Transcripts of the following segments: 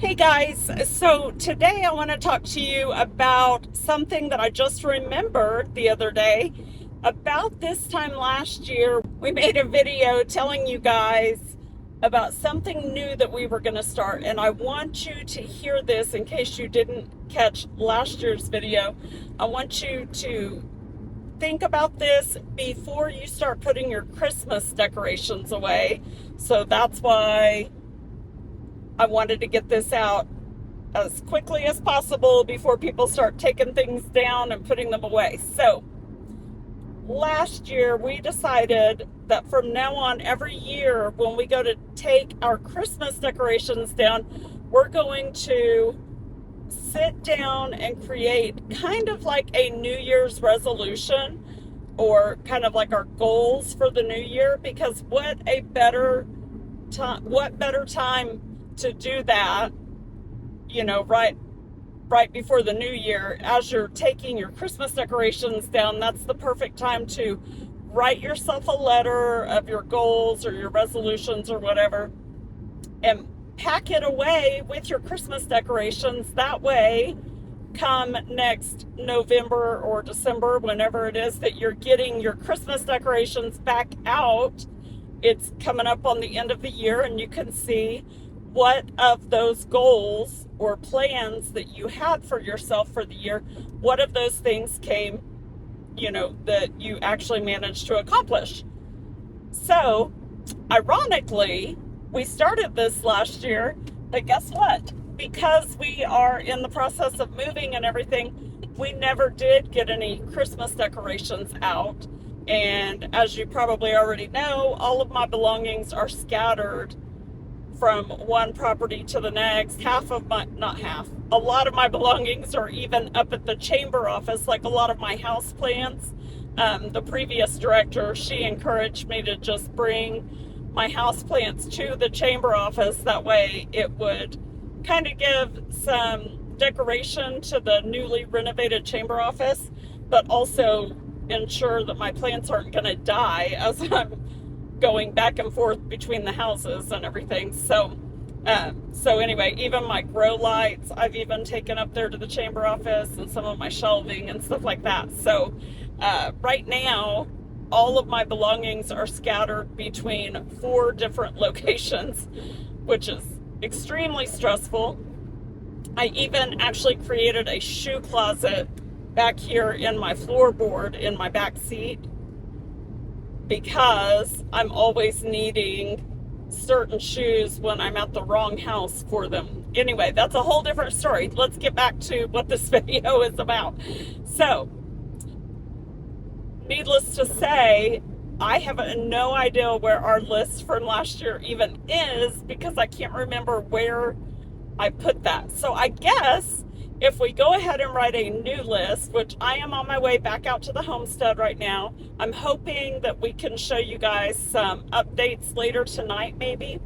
Hey guys, so today I want to talk to you about something that I just remembered the other day. About this time last year, we made a video telling you guys about something new that we were going to start, and I want you to hear this in case you didn't catch last year's video. I want you to think about this before you start putting your Christmas decorations away. So that's why I wanted to get this out as quickly as possible before people start taking things down and putting them away. So last year we decided that from now on, every year when we go to take our Christmas decorations down, we're going to sit down and create kind of like a New Year's resolution, or kind of like our goals for the new year, because what better time to do that, right before the new year, as you're taking your Christmas decorations down. That's the perfect time to write yourself a letter of your goals or your resolutions or whatever, and pack it away with your Christmas decorations. That way, come next November or December, whenever it is that you're getting your Christmas decorations back out, it's coming up on the end of the year, and you can see what of those goals or plans that you had for yourself for the year, what of those things came, that you actually managed to accomplish. So, ironically, we started this last year, but guess what? Because we are in the process of moving and everything, we never did get any Christmas decorations out. And as you probably already know, all of my belongings are scattered from one property to the next. A lot of my belongings are even up at the chamber office, like a lot of my house plants. The previous director, she encouraged me to just bring my house plants to the chamber office. That way it would kind of give some decoration to the newly renovated chamber office, but also ensure that my plants aren't going to die as I'm going back and forth between the houses and everything. So anyway, even my grow lights, I've even taken up there to the chamber office, and some of my shelving and stuff like that. So right now, all of my belongings are scattered between 4 different locations, which is extremely stressful. I even actually created a shoe closet back here in my floorboard in my back seat, because I'm always needing certain shoes when I'm at the wrong house for them. Anyway, that's a whole different story. Let's get back to what this video is about. So, needless to say, I have no idea where our list from last year even is, because I can't remember where I put that. So I guess if we go ahead and write a new list, which I am on my way back out to the homestead right now, I'm hoping that we can show you guys some updates later tonight, maybe.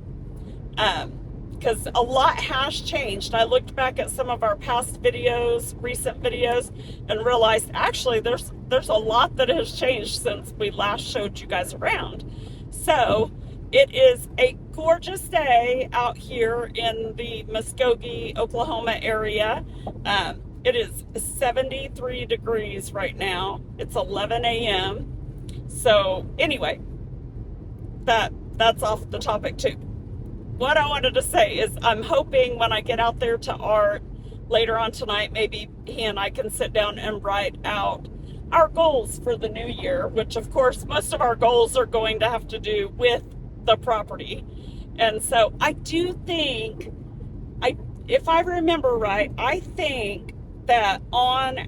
Because a lot has changed. I looked back at some of our past videos, recent videos, and realized actually there's a lot that has changed since we last showed you guys around. So it is a gorgeous day out here in the Muskogee, Oklahoma area. It is 73 degrees right now. It's 11 a.m. So anyway, that's off the topic too. What I wanted to say is, I'm hoping when I get out there to Art later on tonight, maybe he and I can sit down and write out our goals for the new year, which of course most of our goals are going to have to do with the property. And so I do think, if I remember right, I think that on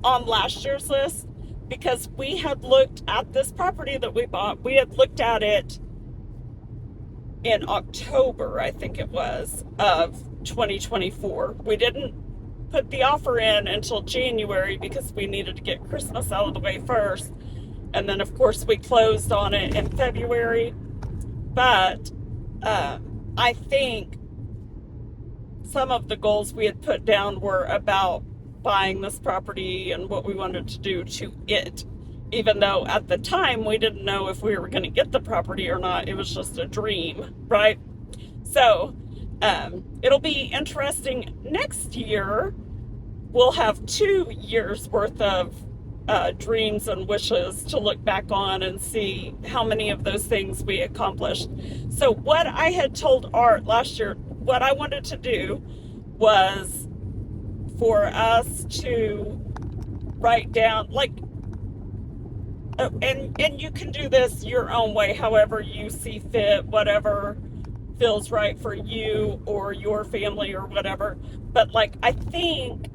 last year's list, because we had looked at this property that we bought, we had looked at it in October, I think it was, of 2024. We didn't put the offer in until January because we needed to get Christmas out of the way first. And then, of course, we closed on it in February. But I think some of the goals we had put down were about buying this property and what we wanted to do to it. Even though at the time we didn't know if we were going to get the property or not. It was just a dream, right? So It'll be interesting. Next year, we'll have 2 years worth of dreams and wishes to look back on and see how many of those things we accomplished. So, what I had told Art last year, what I wanted to do was for us to write down, like, and you can do this your own way, however you see fit, whatever feels right for you or your family or whatever. But like, I think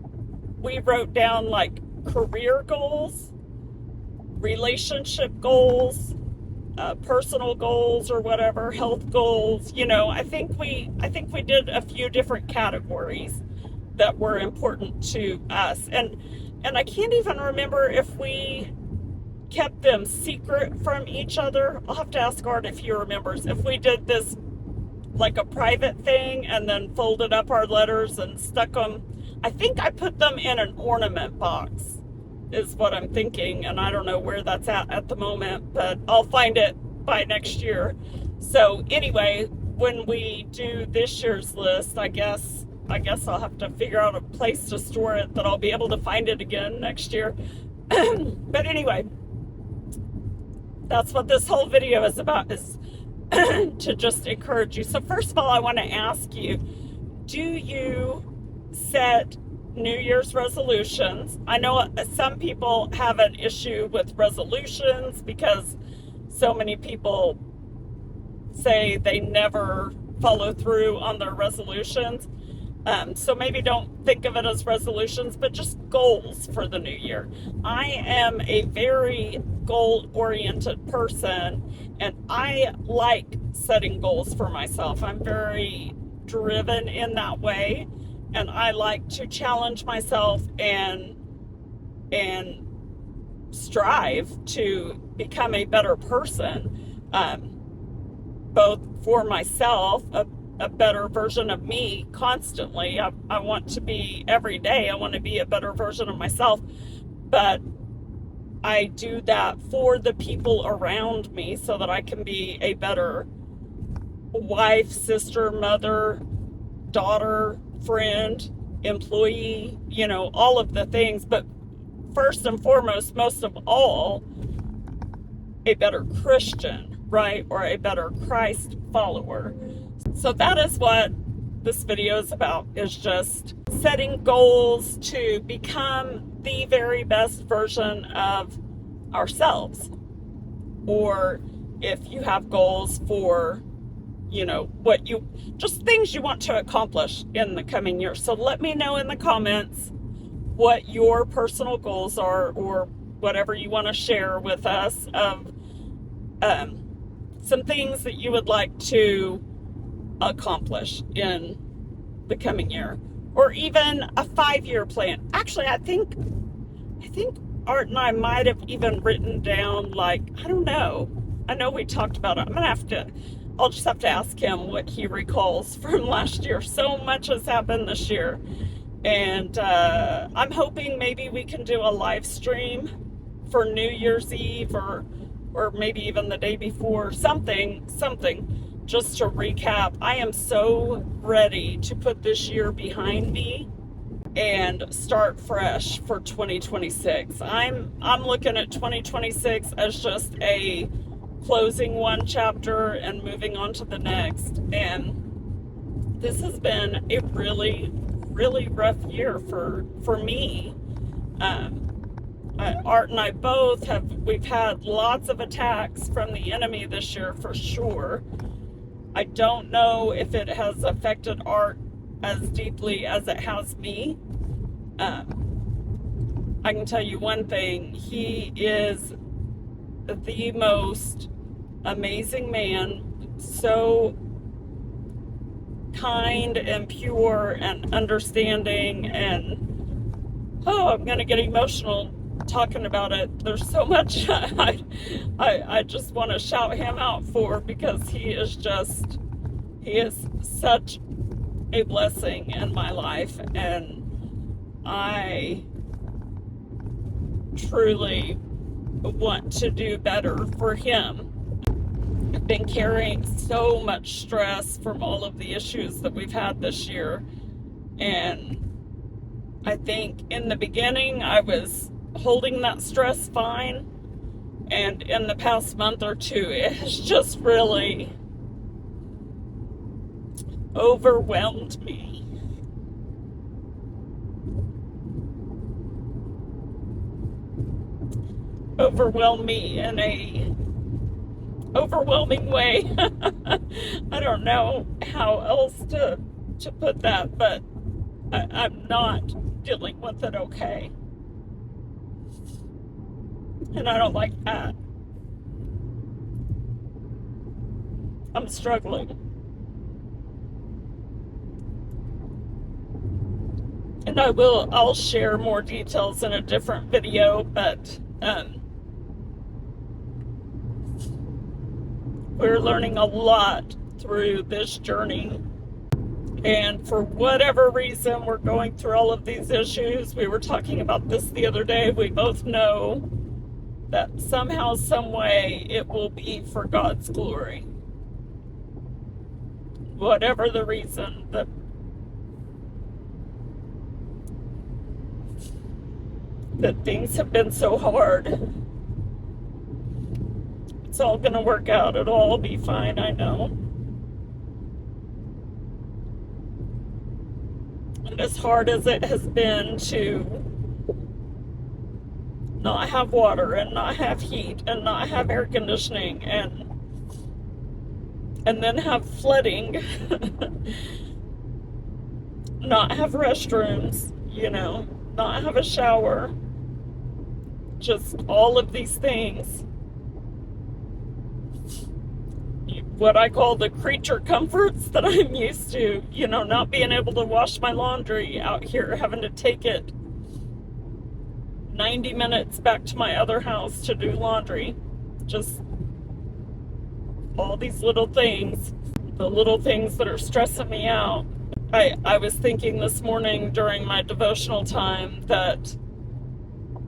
we wrote down like career goals, relationship goals, personal goals or whatever, health goals. I think we did a few different categories that were important to us, and I can't even remember if we kept them secret from each other. I'll have to ask Art if he remembers if we did this like a private thing and then folded up our letters and stuck them. I think I put them in an ornament box is what I'm thinking, and I don't know where that's at the moment, but I'll find it by next year. So anyway, when we do this year's list, I guess I'll have to figure out a place to store it that I'll be able to find it again next year. But anyway, that's what this whole video is about, is to just encourage you. So first of all, I want to ask you, do you set New Year's resolutions? I know some people have an issue with resolutions because so many people say they never follow through on their resolutions. So maybe don't think of it as resolutions, but just goals for the new year. I am a very goal-oriented person, and I like setting goals for myself. I'm very driven in that way, and I like to challenge myself and strive to become a better person, both for myself, a better version of me constantly. I want to be, every day, I want to be a better version of myself, but I do that for the people around me so that I can be a better wife, sister, mother, daughter, friend, employee, all of the things. But first and foremost, most of all, a better Christian, right? Or a better Christ follower. So that is what this video is about, is just setting goals to become the very best version of ourselves. Or if you have goals for, just things you want to accomplish in the coming year. So let me know in the comments what your personal goals are, or whatever you want to share with us of some things that you would like to accomplish in the coming year, or even a 5-year plan. Actually, I think Art and I might have even written down, like, I don't know. I know we talked about it. I'll just have to ask him what he recalls from last year. So much has happened this year. And I'm hoping maybe we can do a live stream for New Year's Eve, or maybe even the day before, something, just to recap. I am so ready to put this year behind me and start fresh for 2026. I'm looking at 2026 as just a closing one chapter and moving on to the next. And this has been a really, really rough year for me. Art and I both we've had lots of attacks from the enemy this year, for sure. I don't know if it has affected Art as deeply as it has me. I can tell you one thing: he is the most amazing man, so kind and pure and understanding, and I'm gonna get emotional talking about it. There's so much I just want to shout him out for, because he is such a blessing in my life, and I truly want to do better for him. I've been carrying so much stress from all of the issues that we've had this year. And I think in the beginning I was holding that stress fine. And in the past month or two, it has just really overwhelmed me. Overwhelmed me in a overwhelming way. I don't know how else to put that, but I'm not dealing with it okay. And I don't like that. I'm struggling. And I'll share more details in a different video, but we're learning a lot through this journey. And for whatever reason, we're going through all of these issues. We were talking about this the other day. We both know that somehow, some way, it will be for God's glory. Whatever the reason, that things have been so hard. It's all going to work out. It'll all be fine, I know. And as hard as it has been to not have water and not have heat and not have air conditioning and then have flooding, not have restrooms, not have a shower, just all of these things. What I call the creature comforts that I'm used to, not being able to wash my laundry out here, having to take it 90 minutes back to my other house to do laundry. Just all these little things, the little things that are stressing me out. I was thinking this morning during my devotional time that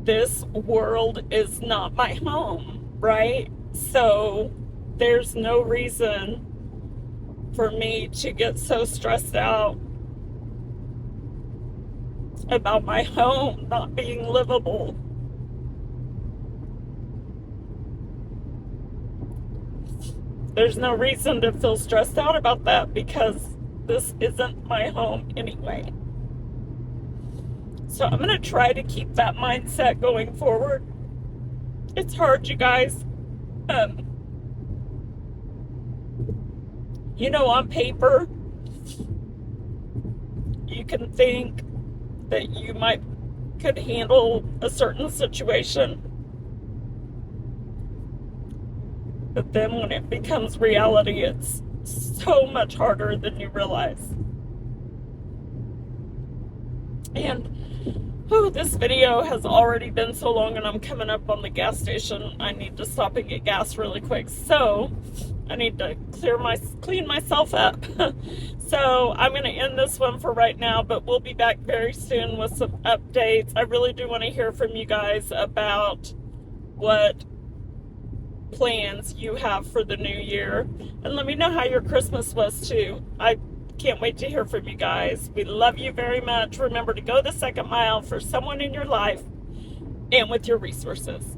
this world is not my home, right? So there's no reason for me to get so stressed out about my home not being livable. There's no reason to feel stressed out about that because this isn't my home anyway. So I'm going to try to keep that mindset going forward. It's hard, you guys. On paper, you can think that you could handle a certain situation. But then when it becomes reality, it's so much harder than you realize. And this video has already been so long and I'm coming up on the gas station. I need to stop and get gas really quick. So I need to clean myself up. So I'm going to end this one for right now, but we'll be back very soon with some updates. I really do want to hear from you guys about what plans you have for the new year. And let me know how your Christmas was too. I can't wait to hear from you guys. We love you very much. Remember to go the second mile for someone in your life and with your resources.